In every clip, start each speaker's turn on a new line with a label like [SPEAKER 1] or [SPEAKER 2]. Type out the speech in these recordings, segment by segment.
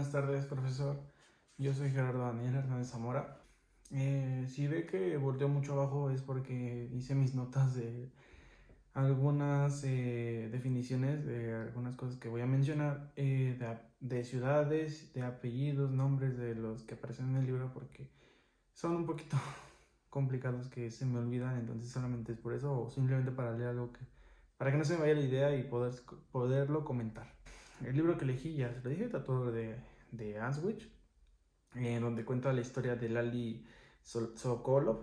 [SPEAKER 1] Buenas tardes, profesor. Yo soy Gerardo Daniel Hernández Zamora. Si ve que volteo mucho abajo es porque hice mis notas de algunas definiciones de algunas cosas que voy a mencionar, de ciudades, de apellidos, nombres de los que aparecen en el libro, porque son un poquito complicados que se me olvidan, entonces solamente es por eso o simplemente para leer algo para que no se me vaya la idea y poderlo comentar. El libro que elegí, ya se lo dije, Tatuador de Auschwitz, donde cuenta la historia de Lali Sokolov,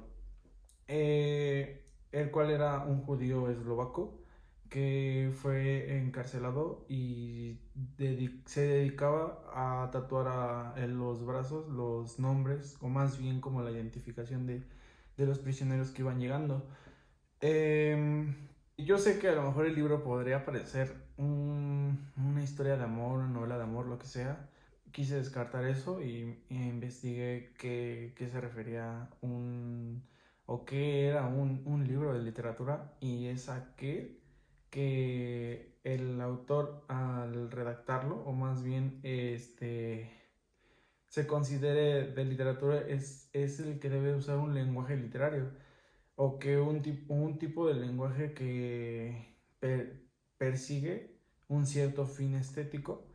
[SPEAKER 1] el cual era un judío eslovaco que fue encarcelado y se dedicaba a tatuar en los brazos los nombres, o más bien como la identificación de los prisioneros que iban llegando. Yo sé que a lo mejor el libro podría parecer una historia de amor, una novela de amor, lo que sea. Quise descartar eso y investigué qué se refería o qué era un libro de literatura, y es aquel que el autor al redactarlo, o más bien se considere de literatura, es el que debe usar un lenguaje literario, o que un tipo de lenguaje que persigue un cierto fin estético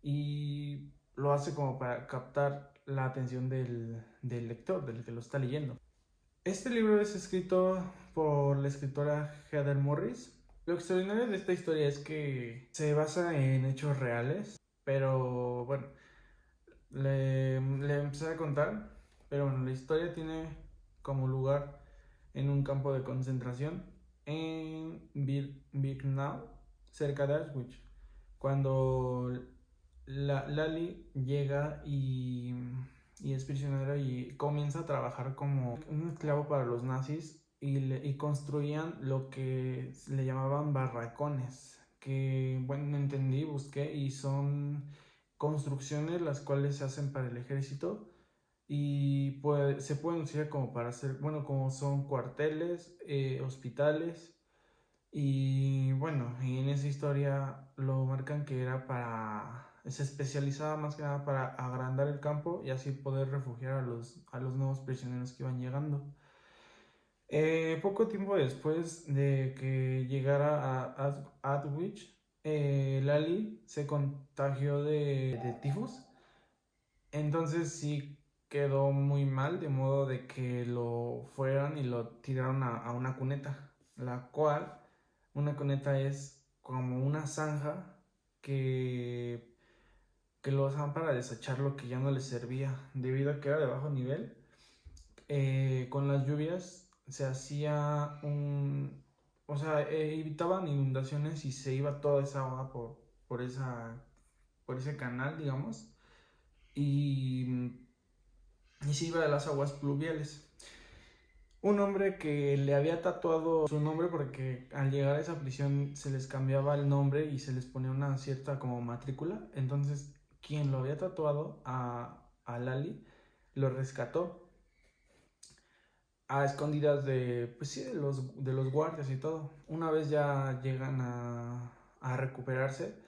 [SPEAKER 1] y lo hace como para captar la atención del lector, del que lo está leyendo. Este libro es escrito por la escritora Heather Morris. Lo extraordinario de esta historia es que se basa en hechos reales, pero bueno, le empecé a contar, pero bueno, la historia tiene como lugar en un campo de concentración en Birkenau, cerca de Auschwitz, cuando Lali llega y es prisionera y comienza a trabajar como un esclavo para los nazis, y construían lo que le llamaban barracones, que bueno, entendí, busqué, y son construcciones las cuales se hacen para el ejército, y se pueden usar como para hacer, bueno, como son cuarteles, hospitales, y bueno, y en esa historia lo marcan que se especializaba más que nada para agrandar el campo y así poder refugiar a los nuevos prisioneros que iban llegando. Poco tiempo después de que llegara a Auschwitz, Lali se contagió de tifus. Entonces sí quedó muy mal, de modo de que lo fueran y lo tiraron a una cuneta, la cual una cuneta es como una zanja que, que lo usaban para desechar lo que ya no les servía, debido a que era de bajo nivel. Con las lluvias se hacía o sea, evitaban inundaciones y se iba toda esa agua por ese canal, digamos, y se iba de las aguas pluviales. Un hombre que le había tatuado su nombre, porque al llegar a esa prisión se les cambiaba el nombre y se les ponía una cierta como matrícula. Entonces, quien lo había tatuado a Lali lo rescató a escondidas pues sí, de los guardias y todo. Una vez ya llegan a recuperarse,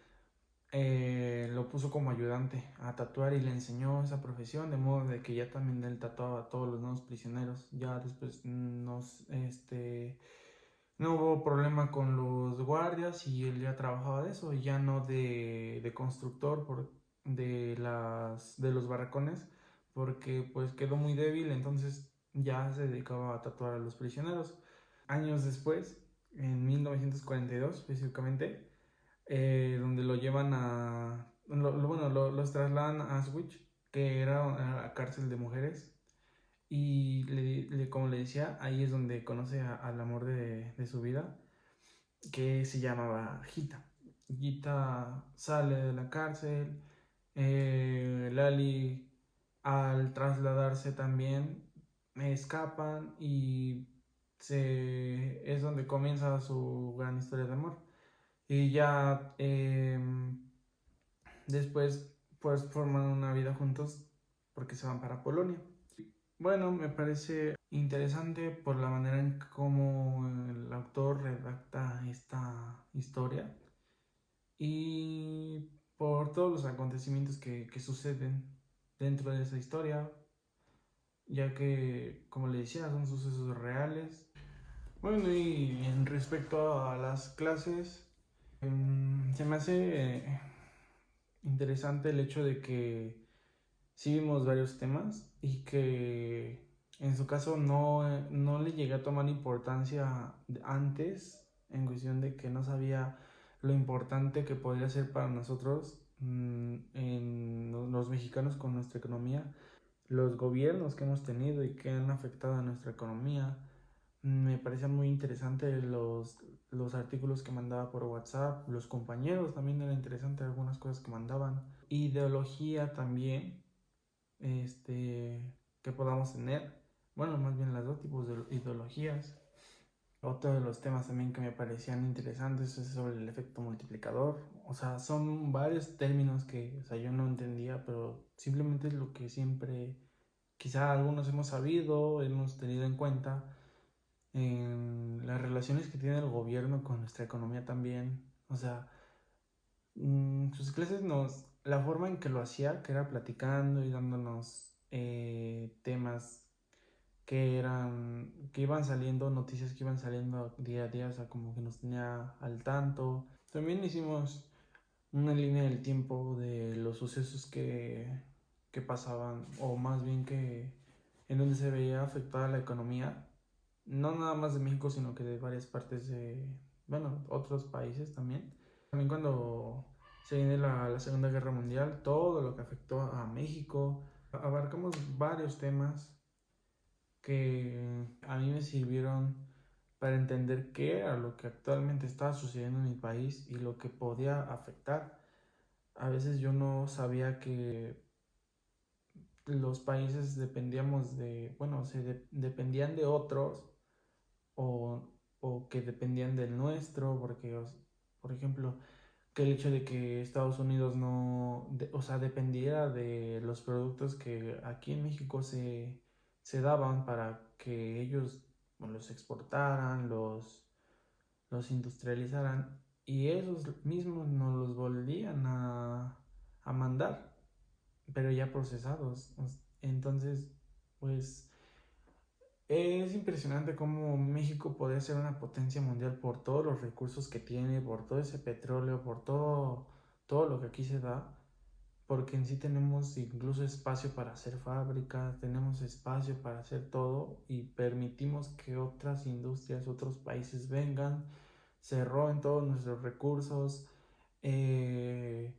[SPEAKER 1] lo puso como ayudante a tatuar y le enseñó esa profesión, de modo de que ya también él tatuaba a todos los nuevos prisioneros. Ya después no hubo problema con los guardias y él ya trabajaba de eso, y ya no de constructor de los barracones, porque pues quedó muy débil, entonces ya se dedicaba a tatuar a los prisioneros. Años después, en 1942 específicamente, donde lo llevan los trasladan a Auschwitz, que era una cárcel de mujeres, y como le decía, ahí es donde conoce al amor de su vida, que se llamaba Gita. Gita sale de la cárcel, Lali al trasladarse también escapan, y es donde comienza su gran historia de amor. Y ya después pues forman una vida juntos porque se van para Polonia. Bueno, me parece interesante por la manera en cómo el autor redacta esta historia, y por todos los acontecimientos que suceden dentro de esa historia, ya que, como le decía, son sucesos reales. Bueno, y en respecto a las clases, se me hace interesante el hecho de que sí vimos varios temas y que en su caso no le llegué a tomar importancia antes, en cuestión de que no sabía lo importante que podría ser para nosotros, en los mexicanos, con nuestra economía, los gobiernos que hemos tenido y que han afectado a nuestra economía. Me parecían muy interesantes los artículos que mandaba por WhatsApp, los compañeros también era interesante algunas cosas que mandaban, ideología también, que podamos tener, bueno, más bien los dos tipos de ideologías. Otro de los temas también que me parecían interesantes es sobre el efecto multiplicador. O sea, son varios términos que, o sea, yo no entendía, pero simplemente es lo que siempre, quizá algunos hemos sabido, hemos tenido en cuenta en las relaciones que tiene el gobierno con nuestra economía también. O sea, sus clases la forma en que lo hacía, que era platicando y dándonos temas que iban saliendo, noticias que iban saliendo día a día, o sea, como que nos tenía al tanto. También hicimos una línea del tiempo de los sucesos que pasaban, o más bien que en donde se veía afectada la economía, no nada más de México, sino que de varias partes de, bueno, otros países también. También cuando se viene la Segunda Guerra Mundial, todo lo que afectó a México, abarcamos varios temas que a mí me sirvieron para entender qué era lo que actualmente estaba sucediendo en mi país y lo que podía afectar. A veces yo no sabía que los países dependíamos de, bueno, dependían de otros, o, o que dependían del nuestro, porque, por ejemplo, que el hecho de que Estados Unidos no, o sea, dependiera de los productos que aquí en México se daban para que ellos, bueno, los exportaran, los industrializaran, y esos mismos nos los volvían a mandar, pero ya procesados. Entonces, pues es impresionante cómo México puede ser una potencia mundial por todos los recursos que tiene, por todo ese petróleo, por todo lo que aquí se da, porque en sí tenemos incluso espacio para hacer fábricas, tenemos espacio para hacer todo y permitimos que otras industrias, otros países vengan, se roben todos nuestros recursos, eh,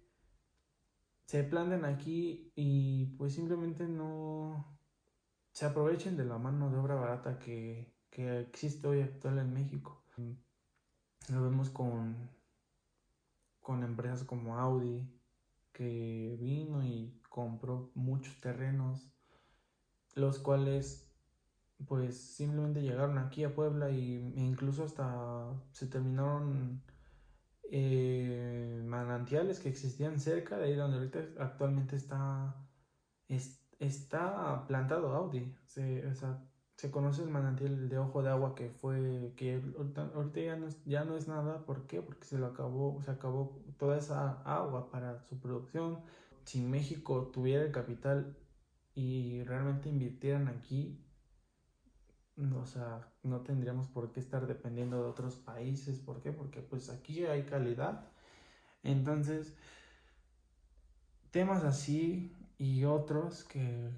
[SPEAKER 1] se planten aquí y pues simplemente no se aprovechen de la mano de obra barata que existe hoy actual en México. Lo vemos con empresas como Audi, que vino y compró muchos terrenos, los cuales pues simplemente llegaron aquí a Puebla e incluso hasta se terminaron manantiales que existían cerca de ahí donde ahorita actualmente está plantado Audi. O sea, se conoce el manantial de Ojo de Agua que ahorita ya no es nada. ¿Por qué? Porque se acabó toda esa agua para su producción. Si México tuviera el capital y realmente invirtieran aquí, o sea, no tendríamos por qué estar dependiendo de otros países. ¿Por qué? Porque pues aquí hay calidad. Entonces, temas así y otros que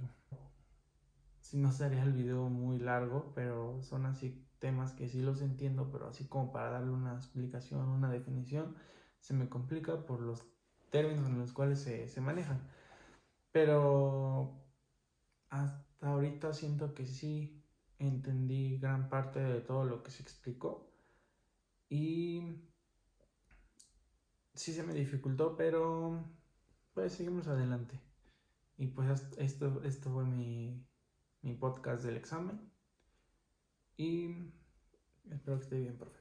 [SPEAKER 1] si no sería el video muy largo, pero son así temas que sí los entiendo, pero así como para darle una explicación, una definición, se me complica por los términos en los cuales se manejan. Pero hasta ahorita siento que sí entendí gran parte de todo lo que se explicó y sí se me dificultó, pero pues seguimos adelante. Y pues esto fue mi podcast del examen y espero que esté bien, profe.